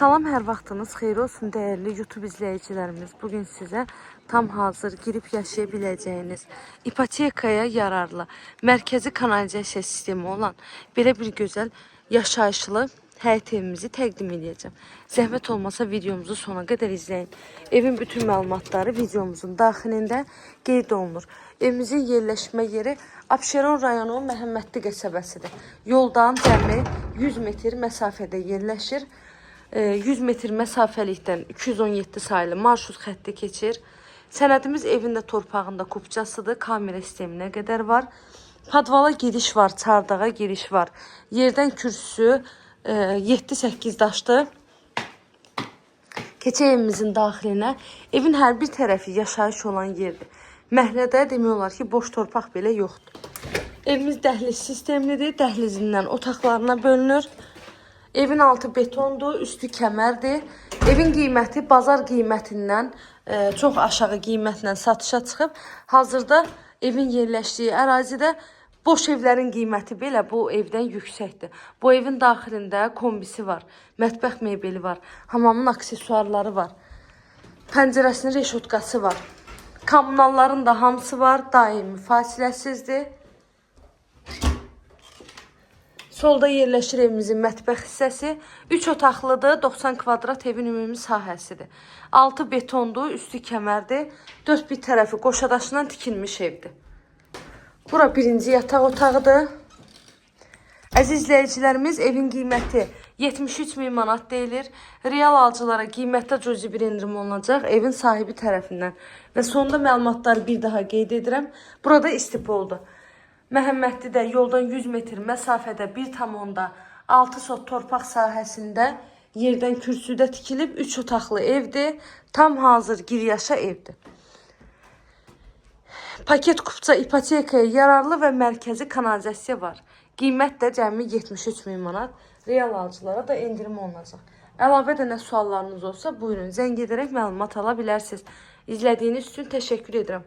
Salam, hər vaxtınız xeyir olsun değerli YouTube izleyicilerimiz. Bugün size tam hazır girip yaşayabileceğiniz, ipotekaya yararlı, mərkəzi kanalizasiya sistemi olan belə bir gözəl yaşayışlı həyət evimizi təqdim edəcəm. Zəhmət olmasa videomuzu sona qədər izləyin. Evin bütün məlumatları videomuzun daxilində qeyd olunur. Evimizin yerləşmə yeri Abşeron rayonu Məhəmmədli qəsəbəsidir. Yoldan cəmi 100 metr məsafədə yerləşir. 100 metr məsafəlikdən 217 sayılı marşrut xətti keçir. Sənədimiz evində torpağında kupçasıdır. Kamera sisteminə qədər var. Padvala giriş var, çardağa giriş var. Yerdən kürsüsü 7-8 daşdır. Keçək evimizin daxilinə. Evin hər bir tərəfi yaşayış olan yerdir. Məhəllədə demək olar ki, boş torpaq belə yoxdur. Evimiz dəhliz sistemlidir. Dəhlizindən otaqlarına bölünür. Evin altı betondur, üstü kəmərdir. Evin qiyməti bazar qiymətindən çox aşağı qiymətlə satışa çıxıb. Hazırda evin yerləşdiyi ərazidə boş evlərin qiyməti belə bu evdən yüksəkdir. Bu evin daxilində kombisi var, mətbəx mebeli var, hamamın aksesuarları var, pəncərəsinin reşotkası var. Kommunalların da hamısı var, daimi fasiləsizdir. Solda yerləşir evimizin mətbəx hissəsi. 3 otaqlıdır, 90 kvadrat evin ümumi sahəsidir. Altı betondur, üstü kəmərdir. 4 bir tərəfi qoşadaşından tikilmiş evdir. Bura birinci yataq otağıdır. Əziz izləyicilərimiz, evin qiyməti 73 min manat deyilir. Real alıcılara qiymətdə cüzi bir endirim olunacaq evin sahibi tərəfindən. Və sonunda məlumatları bir daha qeyd edirəm. Burada istipoldur. Məhəmmədlidə yoldan 100 metr məsafədə 1,6 sot torpaq sahəsində yerdən kürsüdə tikilib 3 otaqlı evdir. Tam hazır giryaşa evdir. Paket kupça ipotekaya yararlı və mərkəzi kanalizasiya var. Qiymət də cəmi 73 min manat. Real alıcılara da endirim olunacaq. Əlavə də nə suallarınız olsa buyurun zəng edərək məlumat ala bilərsiniz. İzlədiyiniz üçün təşəkkür edirəm.